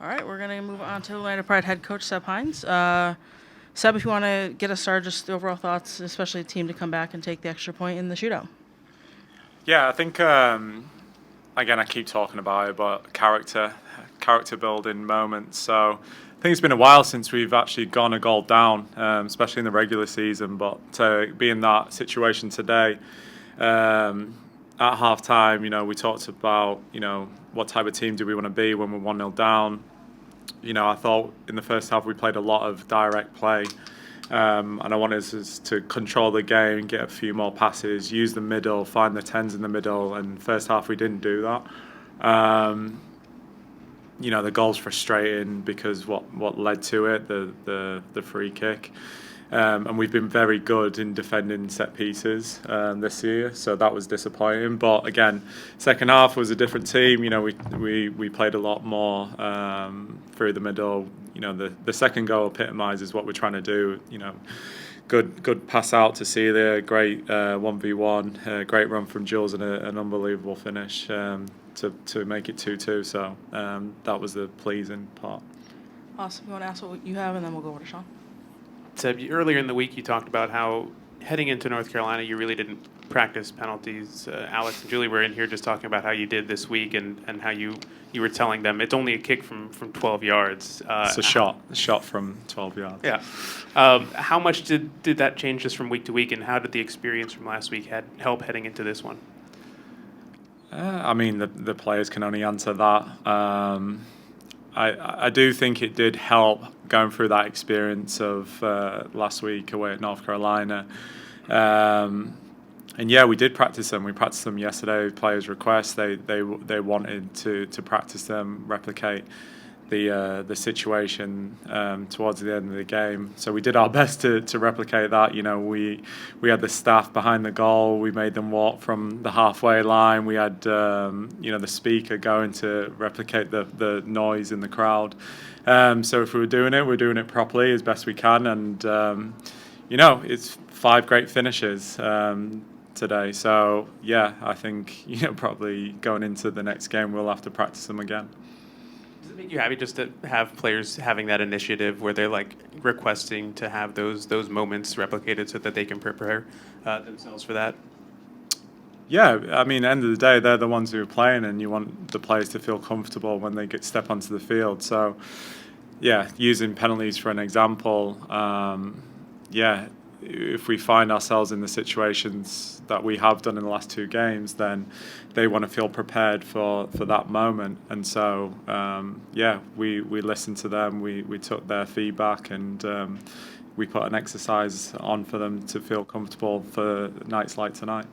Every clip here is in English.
All right, we're going to move on to Atlanta Pride head coach Seb Hines. Seb, if you want to get us started, just the overall thoughts, especially the team to come back and take the extra point in the shootout. Yeah, I think again I keep talking about it, but character building moments. So I think it's been a while since we've actually gone a goal down, especially in the regular season. But to be in that situation today, at half time, we talked about what type of team do we want to be when we're 1-0 down. I thought in the first half we played a lot of direct play. And I wanted us to control the game, get a few more passes, use the middle, find the tens in the middle. And first half we didn't do that. The goal's frustrating because what led to it, the free kick. And we've been very good in defending set pieces this year, so that was disappointing. But again, second half was a different team. We played a lot more through the middle. The second goal epitomises what we're trying to do. Good pass out to Celia, great 1v1, great run from Jules, and an unbelievable finish to make it 2-2. So that was the pleasing part. Awesome. You want to ask what you have, and then we'll go over to Sean. Seb, earlier in the week you talked about how heading into North Carolina you really didn't practice penalties. Alex and Julie were in here just talking about how you did this week and how you were telling them it's only a kick from 12 yards. It's a shot from 12 yards. Yeah. How much did that change just from week to week, and how did the experience from last week help heading into this one? The players can only answer that. I do think it did help going through that experience of last week away at North Carolina. And yeah, we did practice them. We practiced them yesterday. Players' requests. They wanted to practice them, replicate the situation towards the end of the game. So we did our best to replicate that. We had the staff behind the goal. We made them walk from the halfway line. We had the speaker going to replicate the noise in the crowd. So if we we're doing it properly as best we can. And it's 5 great finishes today. So yeah, I think probably going into the next game we'll have to practice them again. Does it make you happy just to have players having that initiative where they're like requesting to have those moments replicated so that they can prepare themselves for that? Yeah, at the end of the day, they're the ones who are playing, and you want the players to feel comfortable when they step onto the field. So, yeah, using penalties for an example, if we find ourselves in the situations that we have done in the last 2 games, then they want to feel prepared for that moment. And so, we listened to them, we took their feedback, and we put an exercise on for them to feel comfortable for nights like tonight.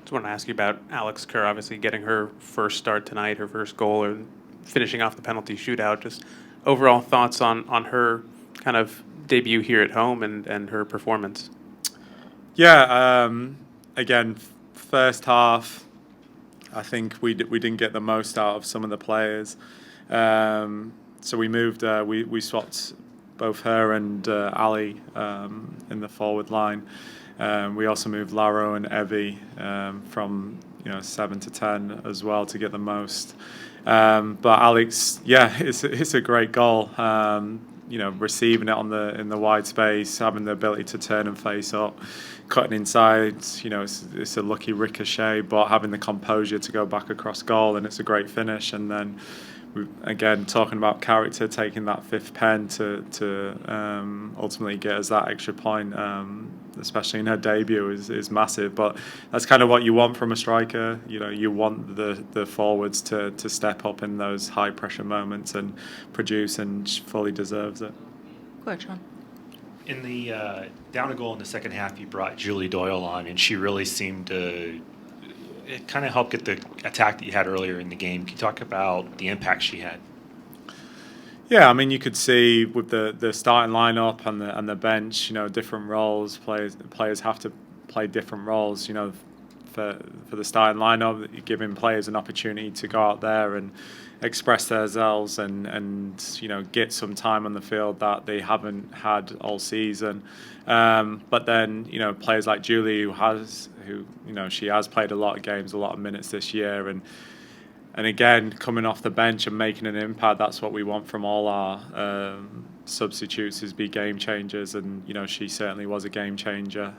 Just want to ask you about Alex Kerr, obviously getting her first start tonight, her first goal, and finishing off the penalty shootout. Just overall thoughts on her kind of debut here at home and her performance. Yeah, again, first half, I think we didn't get the most out of some of the players. So we moved, we swapped both her and Ali in the forward line. We also moved Laro and Evie from 7 to 10 as well to get the most. But Alex, yeah, it's a great goal. Receiving it in the wide space, having the ability to turn and face up, cutting inside. It's a lucky ricochet, but having the composure to go back across goal, and it's a great finish. And then, again, talking about character, taking that 5th pen to ultimately get us that extra point, especially in her debut, is massive. But that's kind of what you want from a striker. You want the forwards to step up in those high pressure moments and produce, and she fully deserves it. Go ahead, Sean. In the down a goal in the second half, you brought Julie Doyle on, and she really seemed to it kind of helped get the attack that you had earlier in the game. Can you talk about the impact she had? Yeah, you could see with the starting lineup and the bench, different roles. Players have to play different roles. For the starting lineup, you're giving players an opportunity to go out there and express themselves and get some time on the field that they haven't had all season. But then players like Julie, who she has played a lot of games, a lot of minutes this year, and And again, coming off the bench and making an impact, that's what we want from all our substitutes, is be game changers. And, she certainly was a game changer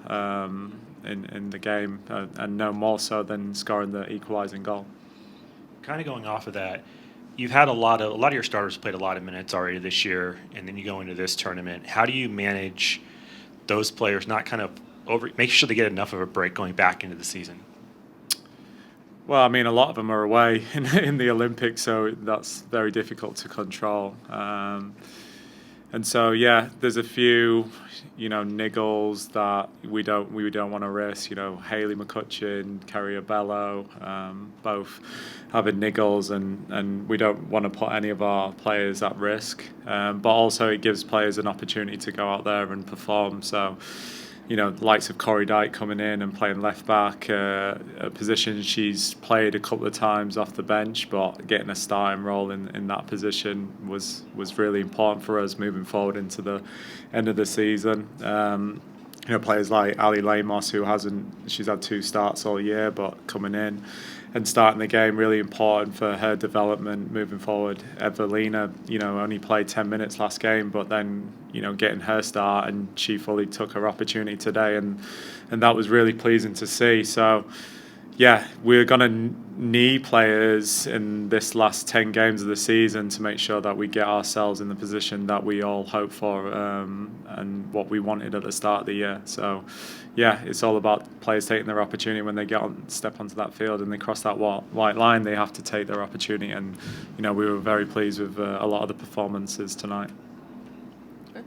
in the game, and no more so than scoring the equalizing goal. Kind of going off of that, you've had a lot of your starters played a lot of minutes already this year, and then you go into this tournament. How do you manage those players not kind of make sure they get enough of a break going back into the season? Well, I mean, a lot of them are away in the Olympics, so that's very difficult to control. And so, there's a few, niggles that we don't want to risk. Hayley McCutcheon, Carrie Abello, both having niggles, and we don't want to put any of our players at risk. But also, it gives players an opportunity to go out there and perform. So, the likes of Corey Dyke coming in and playing left back, a position she's played a couple of times off the bench, but getting a starting role in that position was really important for us moving forward into the end of the season. Players like Ali Lemos, she's had 2 starts all year, but coming in and starting the game, really important for her development moving forward. Evelina, only played 10 minutes last game, but then, getting her start, and she fully took her opportunity today, and that was really pleasing to see. So, we're going to need players in this last 10 games of the season to make sure that we get ourselves in the position that we all hope for, and what we wanted at the start of the year. So, it's all about players taking their opportunity when they step onto that field and they cross that white line. They have to take their opportunity, and we were very pleased with a lot of the performances tonight. Good.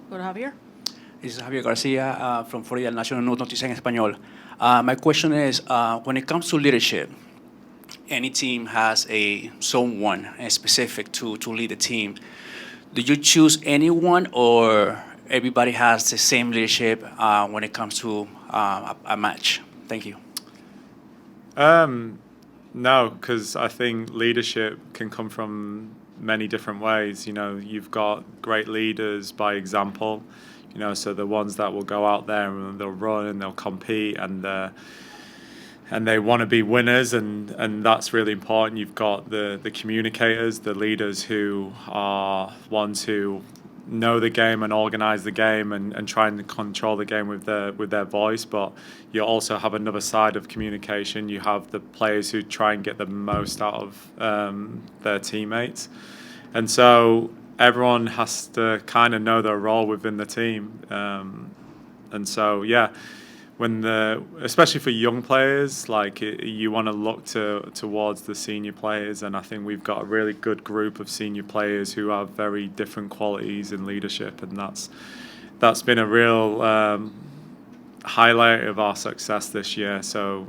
Go to Javier. This is Javier Garcia from Florida National News Noticias en Español. My question is, when it comes to leadership, any team has someone specific to lead the team. Do you choose anyone, or everybody has the same leadership when it comes to a match? Thank you. No, because I think leadership can come from many different ways. You've got great leaders by example. So the ones that will go out there and they'll run and they'll compete, and they want to be winners, and that's really important. You've got the communicators, the leaders who are ones who know the game and organize the game and try and control the game with their voice. But you also have another side of communication. You have the players who try and get the most out of their teammates, and so everyone has to kind of know their role within the team. And so, especially for young players, you want to look towards the senior players, and I think we've got a really good group of senior players who have very different qualities in leadership, and that's been a real highlight of our success this year. So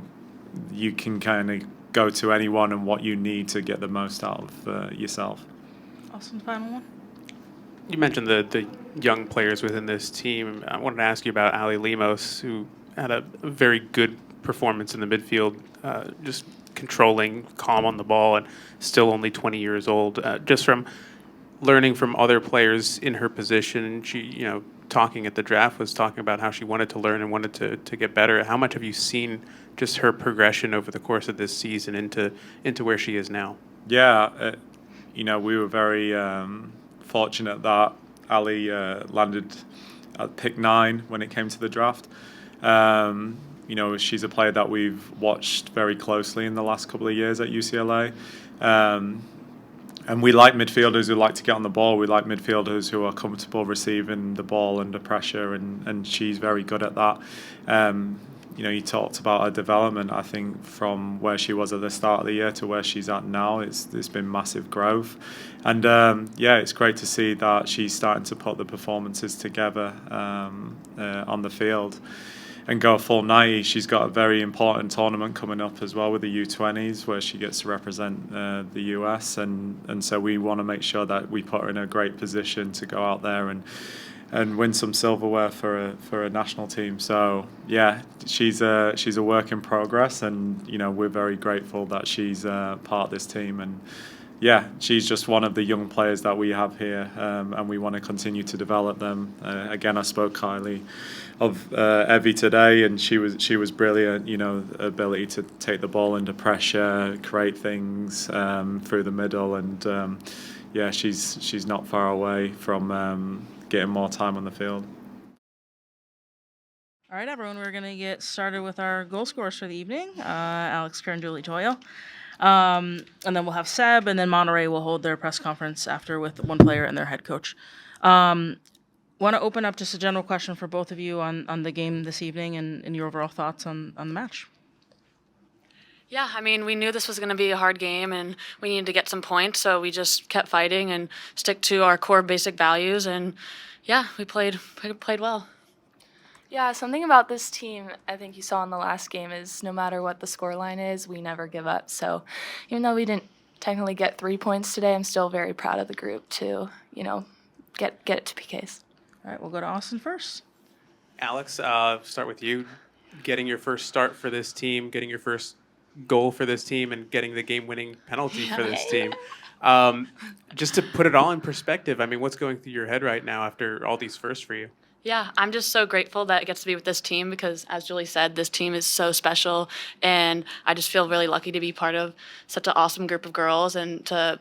you can kind of go to anyone and what you need to get the most out of yourself. Austin, final one. You mentioned the young players within this team. I wanted to ask you about Ali Lemos, who had a very good performance in the midfield, just controlling, calm on the ball, and still only 20 years old. Just from learning from other players in her position, she, talking at the draft, was talking about how she wanted to learn and wanted to get better. How much have you seen just her progression over the course of this season into where she is now? Yeah, we were very fortunate that Ali landed at pick 9 when it came to the draft. She's a player that we've watched very closely in the last couple of years at UCLA. And we like midfielders who like to get on the ball. We like midfielders who are comfortable receiving the ball under pressure, and she's very good at that. You talked about her development. I think from where she was at the start of the year to where she's at now, it's been massive growth. And it's great to see that she's starting to put the performances together on the field and go full 90. She's got a very important tournament coming up as well with the U20s, where she gets to represent the US, and so we want to make sure that we put her in a great position to go out there and win some silverware for a national team. So she's a work in progress, and we're very grateful that she's part of this team, and yeah, she's just one of the young players that we have here, and we want to continue to develop them. Again, I spoke highly of Evie today, and she was brilliant. You know, ability to take the ball under pressure, create things through the middle, and yeah, she's not far away from getting more time on the field. All right, everyone, we're going to get started with our goal scorers for the evening, Alex Kerr and Julie Doyle. And then we'll have Seb, and then Monterrey will hold their press conference after with one player and their head coach. Want to open up just a general question for both of you on the game this evening and your overall thoughts on the match. Yeah, I mean, we knew this was going to be a hard game and we needed to get some points, so we just kept fighting and stick to our core basic values, and yeah, we played well. Yeah, something about this team I think you saw in the last game is no matter what the scoreline is, we never give up. So even though we didn't technically get 3 points today, I'm still very proud of the group to, get it to PKs. All right, we'll go to Austin first. Alex, start with you. Getting your first start for this team, getting your first goal for this team, and getting the game-winning penalty for this team. Just to put it all in perspective, I mean, what's going through your head right now after all these firsts for you? Yeah, I'm just so grateful that it gets to be with this team because, as Julie said, this team is so special, and I just feel really lucky to be part of such an awesome group of girls and to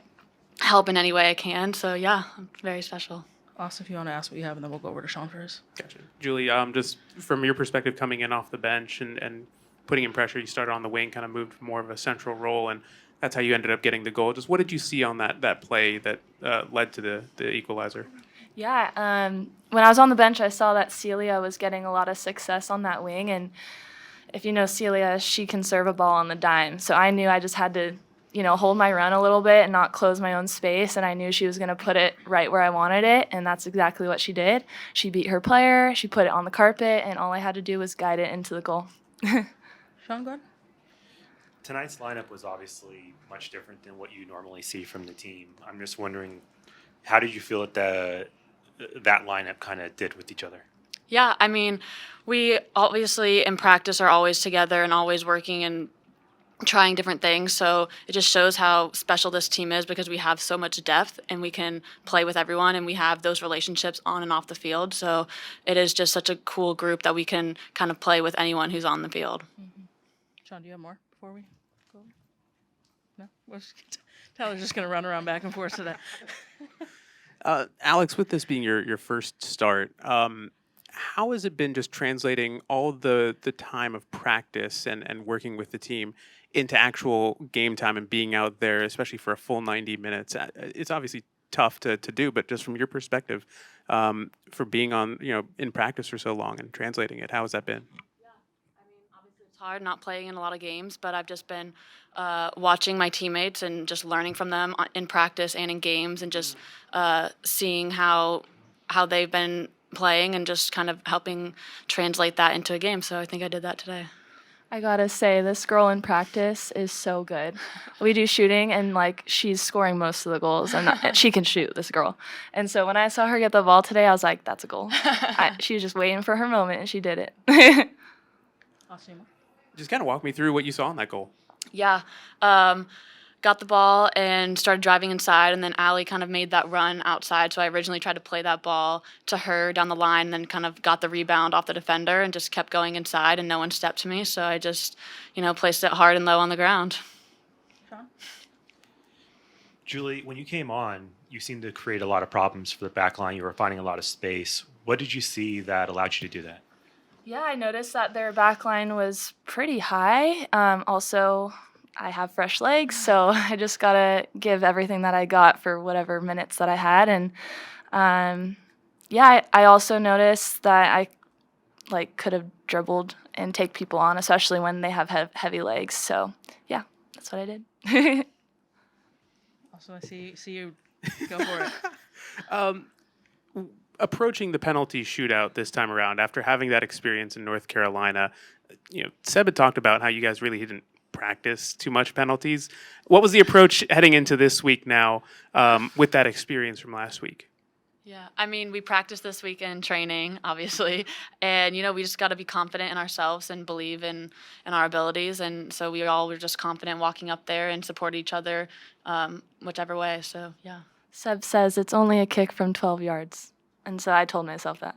help in any way I can. So, yeah, very special. Austin, if you want to ask what you have, and then we'll go over to Sean first. Gotcha. Julie, just from your perspective coming in off the bench and putting in pressure, you started on the wing, kind of moved more of a central role, and that's how you ended up getting the goal. Just what did you see on that play that led to the equalizer? Yeah, when I was on the bench, I saw that Celia was getting a lot of success on that wing, and if you know Celia, she can serve a ball on the dime. So I knew I just had to, hold my run a little bit and not close my own space, and I knew she was going to put it right where I wanted it, and that's exactly what she did. She beat her player, she put it on the carpet, and all I had to do was guide it into the goal. Sean, go ahead. Tonight's lineup was obviously much different than what you normally see from the team. I'm just wondering, how did you feel that lineup kind of did with each other? Yeah, I mean, we obviously in practice are always together and always working and trying different things. So it just shows how special this team is because we have so much depth and we can play with everyone and we have those relationships on and off the field. So it is just such a cool group that we can kind of play with anyone who's on the field. Mm-hmm. Sean, do you have more before we go? No? Tyler's just going to run around back and forth today. Alex, with this being your first start, how has it been just translating all the time of practice and working with the team into actual game time and being out there, especially for a full 90 minutes? It's obviously tough to do, but just from your perspective, for being on in practice for so long and translating it, how has that been? It's hard not playing in a lot of games, but I've just been watching my teammates and just learning from them in practice and in games and just seeing how they've been playing and just kind of helping translate that into a game. So I think I did that today. I gotta say, this girl in practice is so good. We do shooting, and she's scoring most of the goals, and she can shoot, this girl. And so when I saw her get the ball today, I was like, that's a goal. She was just waiting for her moment, and she did it. Awesome. Just kind of walk me through what you saw in that goal. Yeah. Got the ball and started driving inside, and then Allie kind of made that run outside. So I originally tried to play that ball to her down the line, then kind of got the rebound off the defender and just kept going inside, and no one stepped to me. So I just, placed it hard and low on the ground. Sean? Julie, when you came on, you seemed to create a lot of problems for the back line. You were finding a lot of space. What did you see that allowed you to do that? Yeah, I noticed that their back line was pretty high. Also, I have fresh legs, so I just got to give everything that I got for whatever minutes that I had. And, I also noticed that I, could have dribbled and take people on, especially when they have heavy legs. So, yeah, that's what I did. Also, I see you go for it. Approaching the penalty shootout this time around, after having that experience in North Carolina, Seb had talked about how you guys really didn't practice too much penalties. What was the approach heading into this week now with that experience from last week? Yeah, I mean, we practiced this weekend training, obviously, and we just got to be confident in ourselves and believe in our abilities, and so we all were just confident walking up there and support each other, whichever way. So yeah. Seb says it's only a kick from 12 yards, and so I told myself that.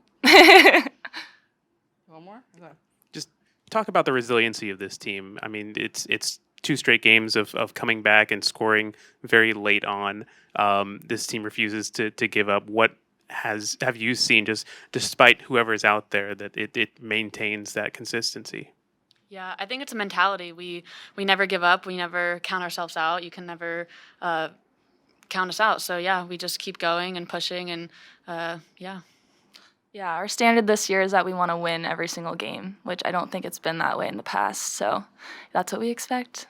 One more. Okay. Just talk about the resiliency of this team. I mean, it's 2 straight games of coming back and scoring very late on. This team refuses to give up. What have you seen, just despite whoever's out there, that it maintains that consistency? Yeah, I think it's a mentality. We never give up. We never count ourselves out. You can never count us out. So yeah, we just keep going and pushing, and yeah. Yeah, our standard this year is that we want to win every single game, which I don't think it's been that way in the past. So that's what we expect.